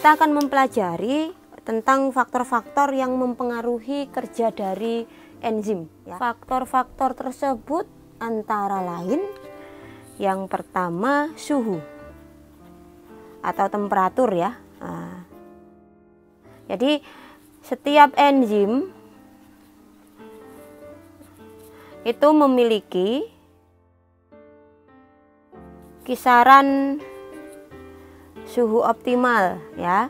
kita akan mempelajari tentang faktor-faktor yang mempengaruhi kerja dari enzim. Faktor-faktor tersebut antara lain yang pertama suhu atau temperatur ya. Jadi setiap enzim itu memiliki kisaran suhu optimal ya.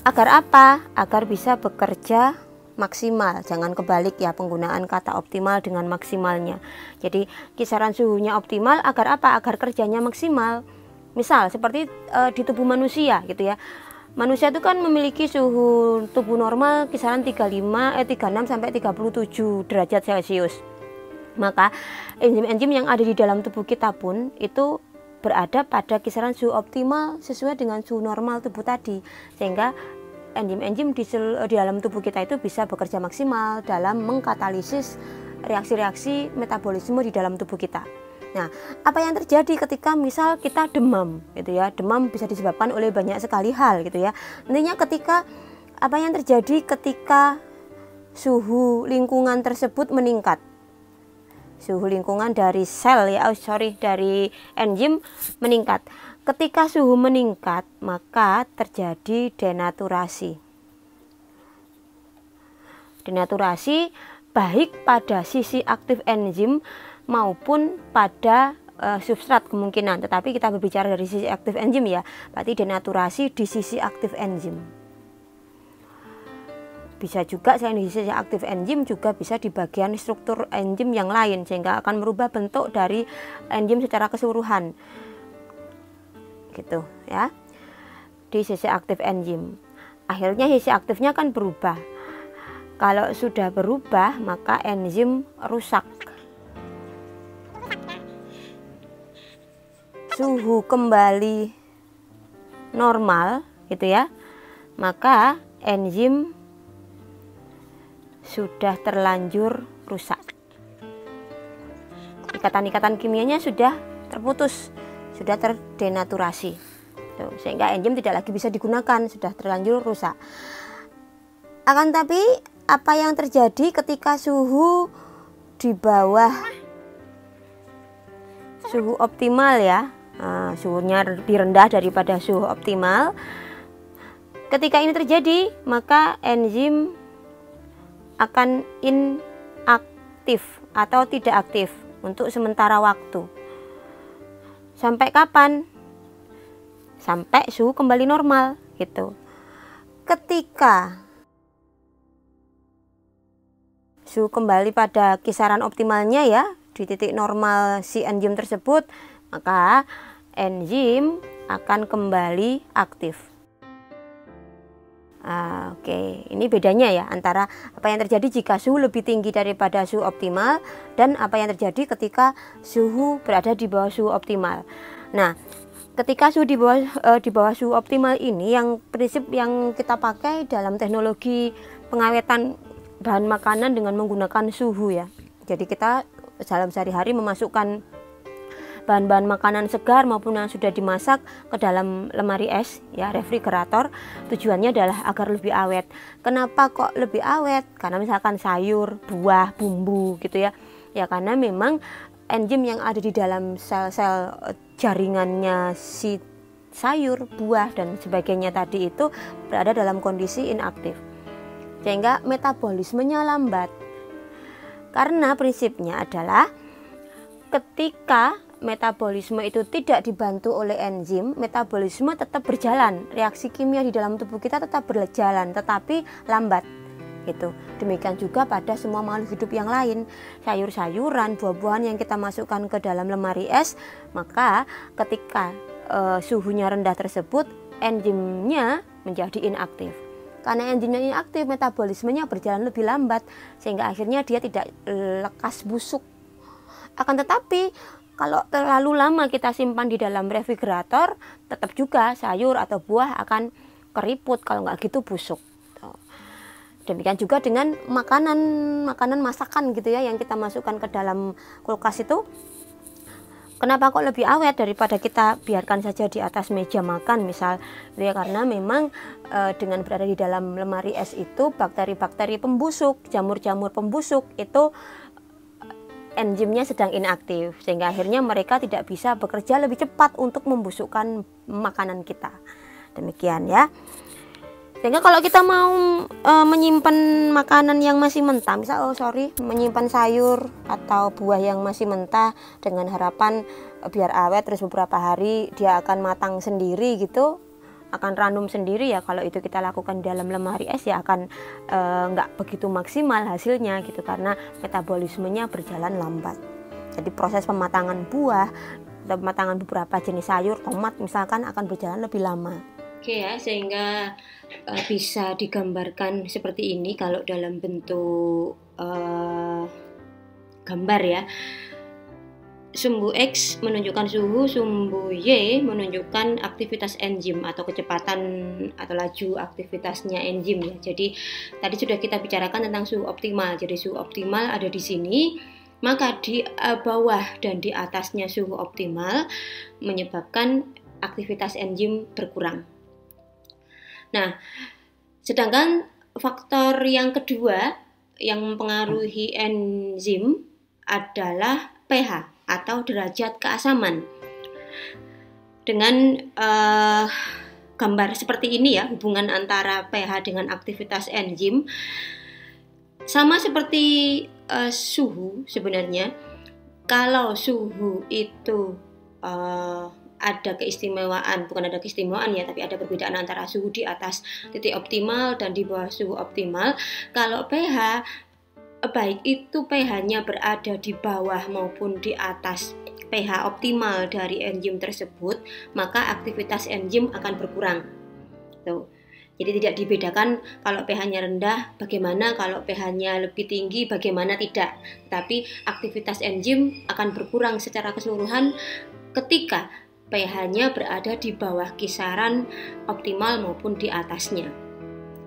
Agar apa? Agar bisa bekerja maksimal. Jangan kebalik ya penggunaan kata optimal dengan maksimalnya. Jadi kisaran suhunya optimal agar apa? Agar kerjanya maksimal. Misal seperti di tubuh manusia gitu ya. Manusia itu kan memiliki suhu tubuh normal kisaran 36 sampai 37 derajat Celcius. Maka enzim-enzim yang ada di dalam tubuh kita pun itu berada pada kisaran suhu optimal sesuai dengan suhu normal tubuh tadi, sehingga enzim-enzim di dalam tubuh kita itu bisa bekerja maksimal dalam mengkatalisis reaksi-reaksi metabolisme di dalam tubuh kita. Nah, apa yang terjadi ketika misal kita demam gitu ya? Demam bisa disebabkan oleh banyak sekali hal gitu ya. Intinya ketika apa yang terjadi ketika suhu lingkungan tersebut meningkat. Suhu lingkungan dari sel ya, dari enzim meningkat. Ketika suhu meningkat, maka terjadi denaturasi. Denaturasi baik pada sisi aktif enzim maupun pada substrat kemungkinan. Tetapi kita berbicara dari sisi aktif enzim ya, berarti denaturasi di sisi aktif enzim. Bisa juga selain di sisi aktif enzim juga bisa di bagian struktur enzim yang lain, sehingga akan merubah bentuk dari enzim secara keseluruhan gitu ya. Di sisi aktif enzim akhirnya sisi aktifnya akan berubah. Kalau sudah berubah maka enzim rusak. Suhu kembali normal gitu ya, maka enzim sudah terlanjur rusak. Ikatan-ikatan kimianya sudah terputus, sudah terdenaturasi. Sehingga enzim tidak lagi bisa digunakan, sudah terlanjur rusak. Akan tapi apa yang terjadi ketika suhu di bawah suhu optimal ya, suhunya lebih rendah daripada suhu optimal. Ketika ini terjadi, maka enzim akan inaktif atau tidak aktif untuk sementara waktu. Sampai kapan? Sampai suhu kembali normal gitu. Ketika suhu kembali pada kisaran optimalnya ya, di titik normal si enzim tersebut, maka enzim akan kembali aktif. Oke, ini bedanya ya antara apa yang terjadi jika suhu lebih tinggi daripada suhu optimal dan apa yang terjadi ketika suhu berada di bawah suhu optimal. Nah, ketika suhu di bawah suhu optimal ini yang prinsip yang kita pakai dalam teknologi pengawetan bahan makanan dengan menggunakan suhu ya. Jadi kita dalam sehari-hari memasukkan bahan-bahan makanan segar maupun yang sudah dimasak ke dalam lemari es ya, refrigerator. Tujuannya adalah agar lebih awet. Kenapa kok lebih awet? Karena misalkan sayur, buah, bumbu gitu ya. Ya karena memang enzim yang ada di dalam sel-sel jaringannya si sayur, buah dan sebagainya tadi itu berada dalam kondisi inaktif. Sehingga metabolismenya lambat. Karena prinsipnya adalah ketika metabolisme itu tidak dibantu oleh enzim, metabolisme tetap berjalan, reaksi kimia di dalam tubuh kita tetap berjalan, tetapi lambat gitu. Demikian juga pada semua makhluk hidup yang lain, sayur-sayuran, buah-buahan yang kita masukkan ke dalam lemari es, maka ketika suhunya rendah tersebut, enzimnya menjadi inaktif. Karena enzimnya inaktif, metabolismenya berjalan lebih lambat, sehingga akhirnya dia tidak lekas busuk. Akan tetapi kalau terlalu lama kita simpan di dalam refrigerator, tetap juga sayur atau buah akan keriput, kalau nggak gitu busuk. Demikian juga dengan makanan masakan gitu ya, yang kita masukkan ke dalam kulkas itu. Kenapa kok lebih awet daripada kita biarkan saja di atas meja makan misal, ya karena memang dengan berada di dalam lemari es itu bakteri-bakteri pembusuk, jamur-jamur pembusuk itu enzimnya sedang inaktif, sehingga akhirnya mereka tidak bisa bekerja lebih cepat untuk membusukkan makanan kita. Demikian ya. Sehingga kalau kita mau menyimpan makanan yang masih mentah, misal menyimpan sayur atau buah yang masih mentah dengan harapan biar awet terus beberapa hari dia akan matang sendiri gitu, akan ranum sendiri ya. Kalau itu kita lakukan dalam lemari es ya akan nggak begitu maksimal hasilnya gitu, karena metabolismenya berjalan lambat. Jadi proses pematangan buah atau pematangan beberapa jenis sayur, tomat misalkan, akan berjalan lebih lama. Oke ya, sehingga bisa digambarkan seperti ini kalau dalam bentuk gambar ya. Sumbu X menunjukkan suhu, sumbu Y menunjukkan aktivitas enzim atau kecepatan atau laju aktivitasnya enzim ya. Jadi tadi sudah kita bicarakan tentang suhu optimal. Jadi suhu optimal ada di sini, maka di bawah dan di atasnya suhu optimal menyebabkan aktivitas enzim berkurang. Nah, sedangkan faktor yang kedua yang mempengaruhi enzim adalah pH atau derajat keasaman. Dengan gambar seperti ini ya, hubungan antara pH dengan aktivitas enzim sama seperti suhu sebenarnya. Kalau suhu itu ada keistimewaan, bukan ada keistimewaan ya, tapi ada perbedaan antara suhu di atas titik optimal dan di bawah suhu optimal. Kalau pH, baik itu pH-nya berada di bawah maupun di atas pH optimal dari enzim tersebut, maka aktivitas enzim akan berkurang. Tuh. Jadi tidak dibedakan kalau pH-nya rendah bagaimana, kalau pH-nya lebih tinggi bagaimana, tidak. Tapi aktivitas enzim akan berkurang secara keseluruhan ketika pH-nya berada di bawah kisaran optimal maupun di atasnya.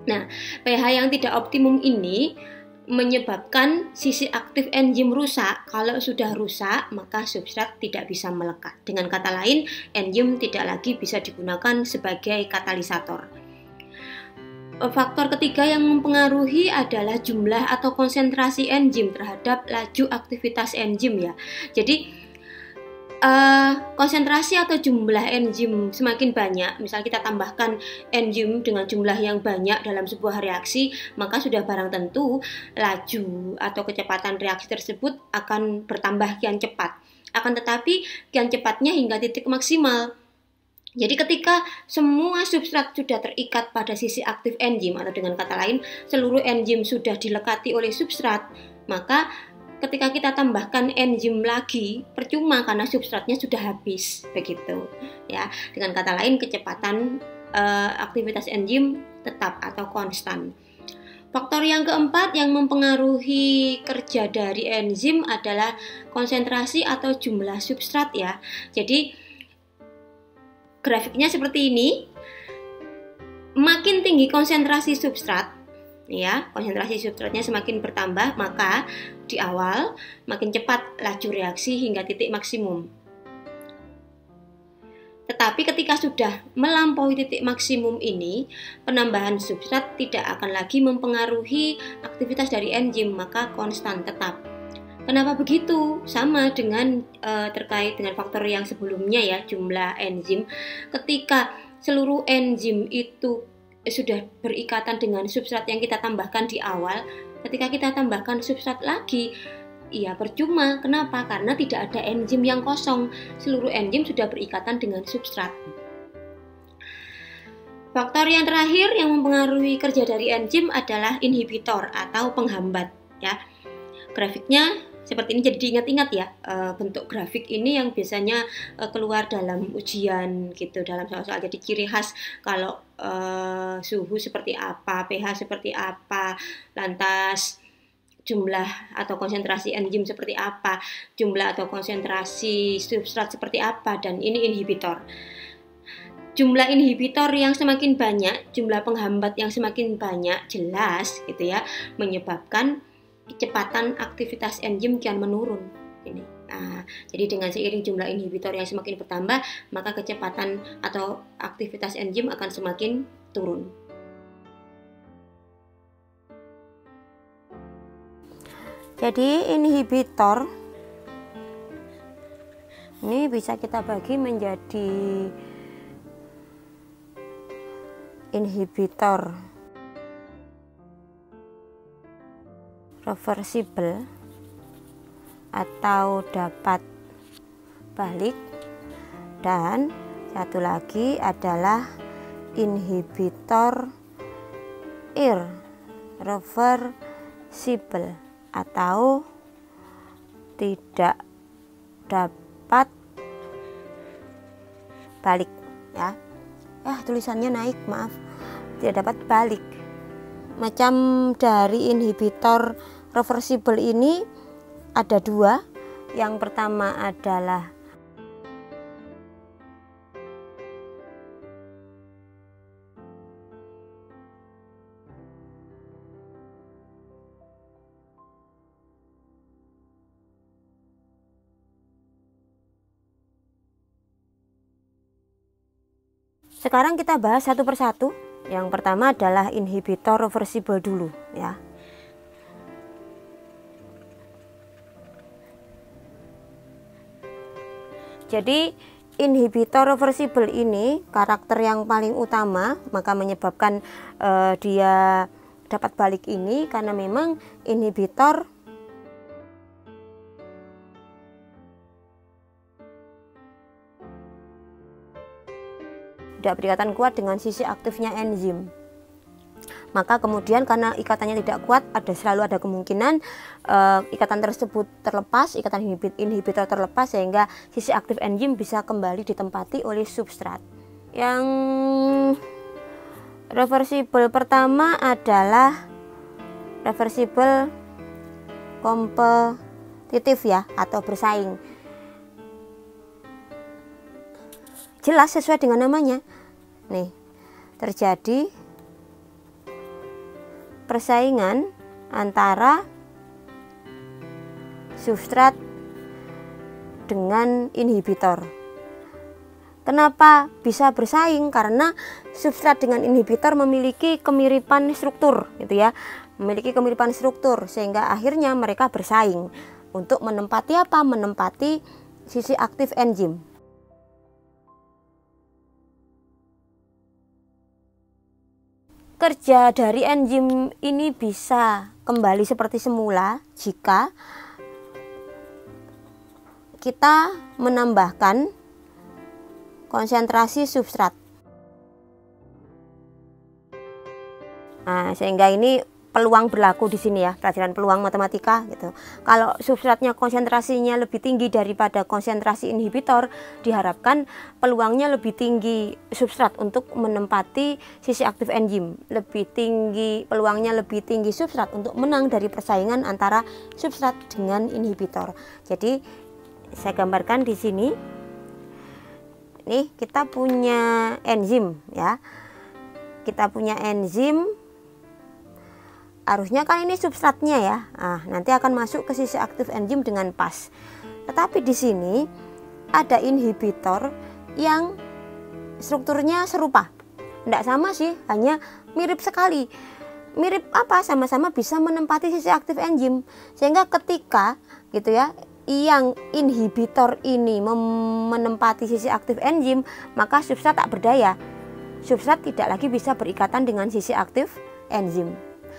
Nah, pH yang tidak optimum ini menyebabkan sisi aktif enzim rusak. Kalau sudah rusak, maka substrat tidak bisa melekat. Dengan kata lain, enzim tidak lagi bisa digunakan sebagai katalisator. Faktor ketiga yang mempengaruhi adalah jumlah atau konsentrasi enzim terhadap laju aktivitas enzim ya. Jadi konsentrasi atau jumlah enzim semakin banyak, misal kita tambahkan enzim dengan jumlah yang banyak dalam sebuah reaksi, maka sudah barang tentu laju atau kecepatan reaksi tersebut akan bertambah kian cepat. Akan tetapi kian cepatnya hingga titik maksimal. Jadi ketika semua substrat sudah terikat pada sisi aktif enzim, atau dengan kata lain seluruh enzim sudah dilekati oleh substrat, maka ketika kita tambahkan enzim lagi percuma karena substratnya sudah habis, begitu ya. Dengan kata lain kecepatan aktivitas enzim tetap atau konstan. Faktor yang keempat yang mempengaruhi kerja dari enzim adalah konsentrasi atau jumlah substrat ya. Jadi grafiknya seperti ini. Makin tinggi konsentrasi substrat ya, konsentrasi substratnya semakin bertambah, maka di awal makin cepat laju reaksi hingga titik maksimum. Tetapi ketika sudah melampaui titik maksimum ini, penambahan substrat tidak akan lagi mempengaruhi aktivitas dari enzim, maka konstan tetap. Kenapa begitu? Sama dengan terkait dengan faktor yang sebelumnya ya, jumlah enzim. Ketika seluruh enzim itu sudah berikatan dengan substrat yang kita tambahkan di awal, ketika kita tambahkan substrat lagi, ya percuma. Kenapa? Karena tidak ada enzim yang kosong. Seluruh enzim sudah berikatan dengan substrat. Faktor yang terakhir yang mempengaruhi kerja dari enzim adalah inhibitor atau penghambat ya. Grafiknya seperti ini, jadi diingat-ingat ya, bentuk grafik ini yang biasanya keluar dalam ujian gitu, dalam soal-soal. Jadi ciri khas kalau suhu seperti apa, pH seperti apa, lantas jumlah atau konsentrasi enzim seperti apa, jumlah atau konsentrasi substrat seperti apa, dan ini inhibitor. Jumlah inhibitor yang semakin banyak, jumlah penghambat yang semakin banyak, jelas gitu ya, menyebabkan kecepatan aktivitas enzim kian menurun. Ini Jadi dengan seiring jumlah inhibitor yang semakin bertambah, maka kecepatan atau aktivitas enzim akan semakin turun. Jadi inhibitor ini bisa kita bagi menjadi inhibitor reversible atau dapat balik, dan satu lagi adalah inhibitor irreversible atau tidak dapat balik, ya. Tulisannya naik, maaf, tidak dapat balik. Macam dari inhibitor reversible ini ada dua. Yang pertama adalah sekarang kita bahas satu persatu. Yang pertama adalah inhibitor reversible dulu, ya. Jadi inhibitor reversible ini karakter yang paling utama, maka menyebabkan dia dapat balik ini karena memang inhibitor tidak berikatan kuat dengan sisi aktifnya enzim. Maka kemudian karena ikatannya tidak kuat, selalu ada kemungkinan ikatan tersebut terlepas, ikatan inhibitor terlepas, sehingga sisi aktif enzim bisa kembali ditempati oleh substrat. Yang reversible pertama adalah reversible kompetitif, ya, atau bersaing. Jelas sesuai dengan namanya. Nih, terjadi persaingan antara substrat dengan inhibitor. Kenapa bisa bersaing? Karena substrat dengan inhibitor memiliki kemiripan struktur, gitu ya. Memiliki kemiripan struktur sehingga akhirnya mereka bersaing untuk menempati apa? Menempati sisi aktif enzim. Kerja dari enzim ini bisa kembali seperti semula jika kita menambahkan konsentrasi substrat. Sehingga ini peluang berlaku di sini, ya, pelajaran peluang matematika gitu. Kalau substratnya konsentrasinya lebih tinggi daripada konsentrasi inhibitor, diharapkan peluangnya lebih tinggi substrat untuk menempati sisi aktif enzim. Peluangnya lebih tinggi substrat untuk menang dari persaingan antara substrat dengan inhibitor. Jadi saya gambarkan di sini. Nih, kita punya enzim, ya. Kita punya enzim. Harusnya kan ini substratnya, ya. Nanti akan masuk ke sisi aktif enzim dengan pas. Tetapi di sini ada inhibitor yang strukturnya serupa. Tidak sama sih, hanya mirip sekali. Mirip apa? Sama-sama bisa menempati sisi aktif enzim. Sehingga ketika gitu, ya, yang inhibitor ini menempati sisi aktif enzim, maka substrat tak berdaya. Substrat tidak lagi bisa berikatan dengan sisi aktif enzim.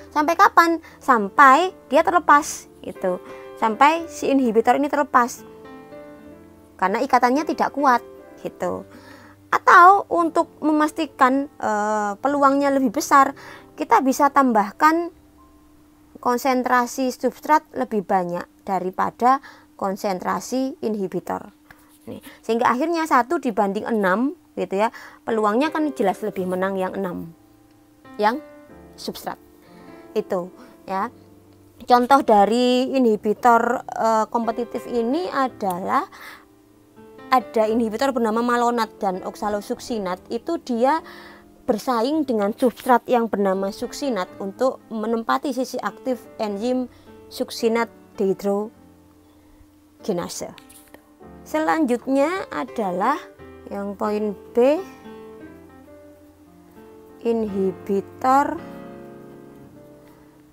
Sampai kapan? Sampai dia terlepas, gitu. Sampai si inhibitor ini terlepas karena ikatannya tidak kuat, gitu. Atau untuk memastikan peluangnya lebih besar, kita bisa tambahkan konsentrasi substrat lebih banyak daripada konsentrasi inhibitor. Nih, sehingga akhirnya 1 dibanding 6, gitu ya. Peluangnya kan jelas lebih menang yang 6, yang substrat. Itu, ya. Contoh dari inhibitor kompetitif ini adalah ada inhibitor bernama malonat dan oksalosuksinat. Itu dia bersaing dengan substrat yang bernama suksinat untuk menempati sisi aktif enzim suksinat kinase. Selanjutnya adalah yang poin B, inhibitor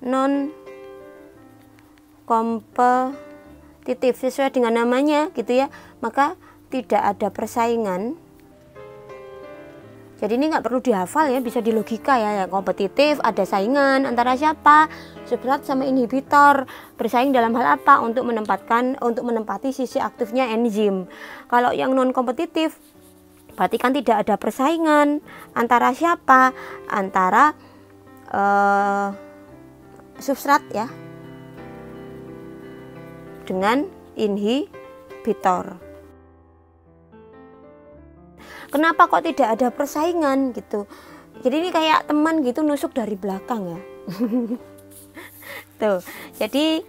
non kompetitif. Sesuai dengan namanya gitu ya, maka tidak ada persaingan. Jadi ini nggak perlu dihafal ya, bisa di logika ya. Yang kompetitif ada saingan antara siapa? Substrat sama inhibitor. Bersaing dalam hal apa? Untuk menempati sisi aktifnya enzim. Kalau yang non kompetitif berarti kan tidak ada persaingan antara siapa? Antara substrat ya dengan inhibitor. Kenapa kok tidak ada persaingan gitu? Jadi ini kayak teman gitu nusuk dari belakang ya. Tuh, jadi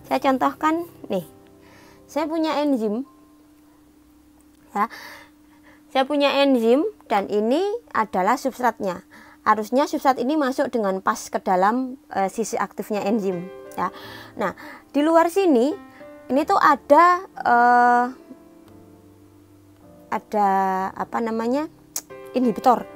saya contohkan nih, saya punya enzim ya, saya punya enzim dan ini adalah substratnya. Harusnya substrat ini masuk dengan pas ke dalam sisi aktifnya enzim ya. Nah, di luar sini ini tuh ada apa namanya, inhibitor.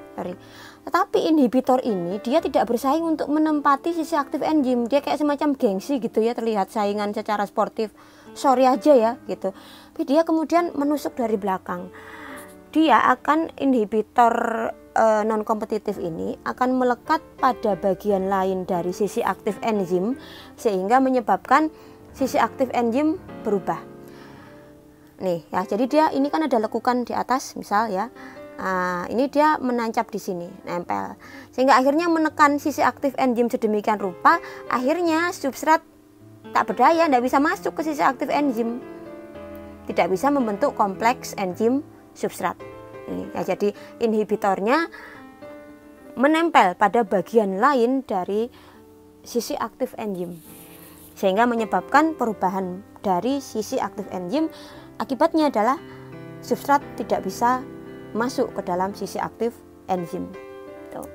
Tetapi inhibitor ini dia tidak bersaing untuk menempati sisi aktif enzim. Dia kayak semacam gengsi gitu ya, terlihat saingan secara sportif. Sorry aja ya gitu. Tapi dia kemudian menusuk dari belakang. Dia akan inhibitor non kompetitif ini akan melekat pada bagian lain dari sisi aktif enzim sehingga menyebabkan sisi aktif enzim berubah. Nih ya, jadi dia ini kan ada lekukan di atas misal ya. Ini dia menancap di sini, nempel. Sehingga akhirnya menekan sisi aktif enzim sedemikian rupa, akhirnya substrat tak berdaya, tidak bisa masuk ke sisi aktif enzim. Tidak bisa membentuk kompleks enzim substrat. Ini ya, jadi inhibitornya menempel pada bagian lain dari sisi aktif enzim. Sehingga menyebabkan perubahan dari sisi aktif enzim. Akibatnya adalah substrat tidak bisa masuk ke dalam sisi aktif enzim. Tuh.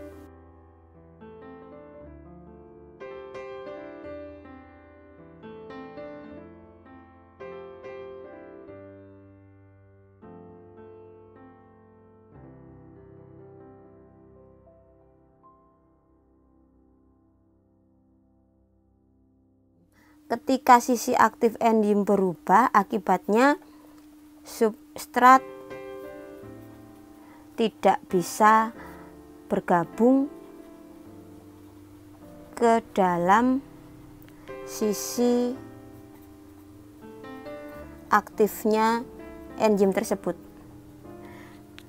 Ketika sisi aktif enzim berubah, akibatnya substrat tidak bisa bergabung ke dalam sisi aktifnya enzim tersebut.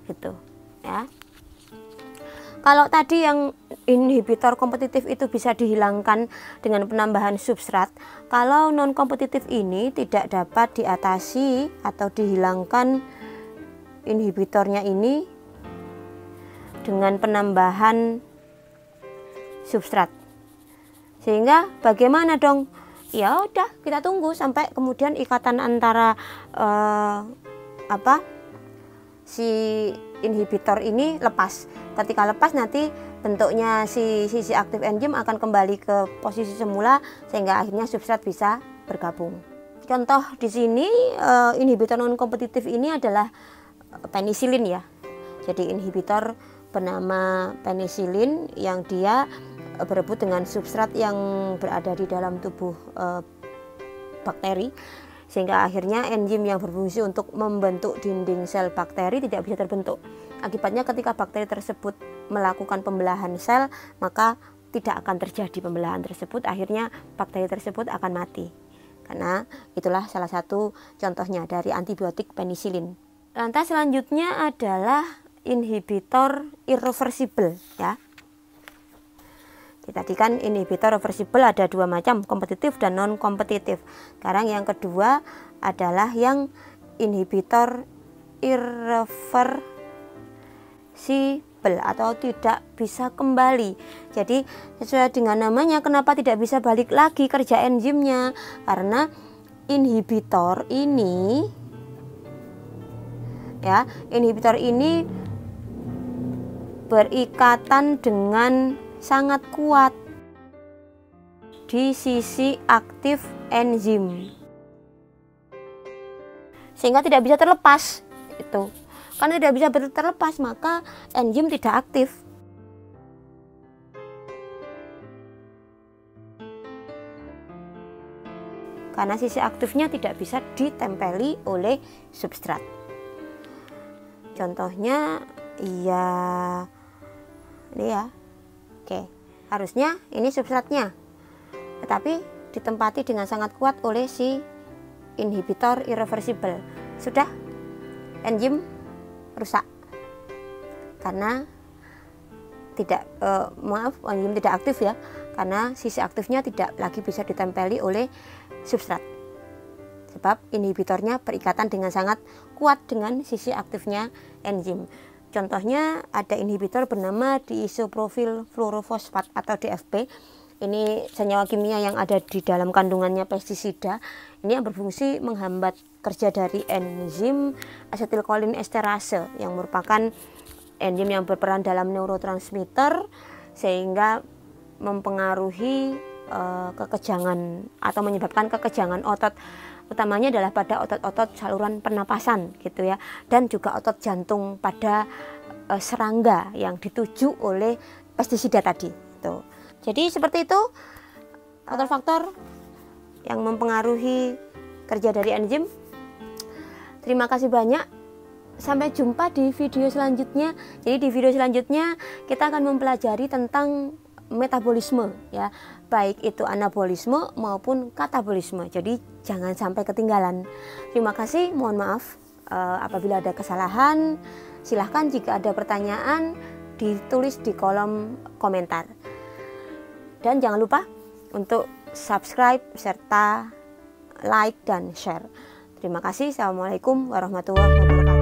Gitu ya. Kalau tadi yang inhibitor kompetitif itu bisa dihilangkan dengan penambahan substrat, kalau non kompetitif ini tidak dapat diatasi atau dihilangkan inhibitornya ini dengan penambahan substrat. Sehingga bagaimana dong? Ya udah, kita tunggu sampai kemudian ikatan antara si inhibitor ini lepas. Ketika lepas nanti bentuknya sisi aktif enzim akan kembali ke posisi semula sehingga akhirnya substrat bisa bergabung. Contoh di sini inhibitor non kompetitif ini adalah penisilin ya. Jadi inhibitor bernama penisilin yang dia berebut dengan substrat yang berada di dalam tubuh bakteri, sehingga akhirnya enzim yang berfungsi untuk membentuk dinding sel bakteri tidak bisa terbentuk. Akibatnya ketika bakteri tersebut melakukan pembelahan sel, maka tidak akan terjadi pembelahan tersebut, akhirnya bakteri tersebut akan mati. Karena itulah salah satu contohnya dari antibiotik penisilin. Lantas selanjutnya adalah inhibitor irreversible ya. Tadi kan inhibitor reversible ada dua macam, kompetitif dan non kompetitif. Sekarang yang kedua adalah yang inhibitor irreversible atau tidak bisa kembali. Jadi sesuai dengan namanya, kenapa tidak bisa balik lagi kerja enzimnya? Karena inhibitor ini ya, inhibitor ini berikatan dengan sangat kuat di sisi aktif enzim. sehingga tidak bisa terlepas. Itu karena tidak bisa terlepas, maka enzim tidak aktif. Karena sisi aktifnya tidak bisa ditempeli oleh substrat. Contohnya ya ini ya. Oke, harusnya ini substratnya, tetapi ditempati dengan sangat kuat oleh si inhibitor irreversible. Sudah, enzim rusak karena enzim tidak aktif ya, karena sisi aktifnya tidak lagi bisa ditempeli oleh substrat, sebab inhibitornya berikatan dengan sangat kuat dengan sisi aktifnya enzim. Contohnya ada inhibitor bernama diisoprofil fluorofosfat atau DFP. Ini senyawa kimia yang ada di dalam kandungannya pestisida. Ini yang berfungsi menghambat kerja dari enzim asetilkolin esterase yang merupakan enzim yang berperan dalam neurotransmitter, sehingga mempengaruhi kekejangan atau menyebabkan kekejangan otot, utamanya adalah pada otot-otot saluran pernapasan gitu ya, dan juga otot jantung pada serangga yang dituju oleh pestisida tadi tuh. Jadi seperti itu faktor-faktor yang mempengaruhi kerja dari enzim. Terima kasih banyak, sampai jumpa di video selanjutnya. Jadi di video selanjutnya kita akan mempelajari tentang metabolisme ya, baik itu anabolisme maupun katabolisme. Jadi jangan sampai ketinggalan. Terima kasih, mohon maaf apabila ada kesalahan. Silahkan jika ada pertanyaan ditulis di kolom komentar. Dan jangan lupa untuk subscribe serta like dan share. Terima kasih. Assalamualaikum warahmatullahi wabarakatuh.